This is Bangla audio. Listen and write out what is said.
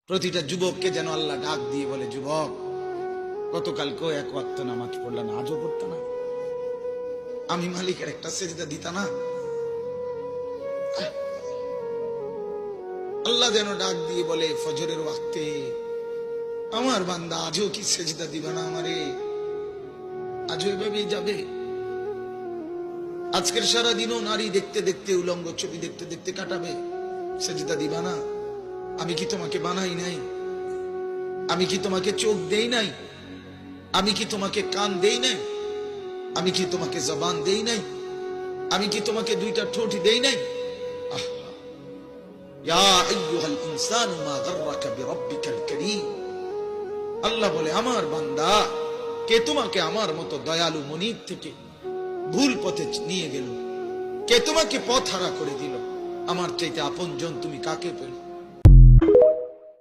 প্রতিটা যুবককে যেন আল্লাহ ডাক দিয়ে বলে, যুবক, গতকালকেও এক ওয়াক্ত নামাজ পড়লা না, আজও পড়তা না? আমি মালিকের একটা সেজদা দিতা না? আল্লাহ যেন ডাক দিয়ে বলে ফজরের ওয়াক্তে, আমার বান্দা আজও কি সেজদা দিবা না আমারে? আজও এভাবেই যাবে? আজকের সারা দিনও নারী দেখতে দেখতে, উলঙ্গ ছবি দেখতে দেখতে কাটাবে, সেজদা দিবা না? আমি কি তোমাকে বানাই নাই? আমি কি তোমাকে চোখ দেই নাই? আমি কি তোমাকে কান দেই নাই? আমি কি তোমাকে জবান দেই নাই? আমি কি তোমাকে দুইটা ঠোঁট দেই নাই? ইয়া আইয়ুহাল ইনসানু মা গাররাকা বিরাব্বিকাল কারীম। আল্লাহ বলে, আমার বান্দা, কে তোমাকে আমার মতো দয়ালু মনিব থেকে ভুল পথে নিয়ে গেল? কে তোমাকে পথ হারা করে দিল? আমার চাইতে আপনজন তুমি কাকে পেল?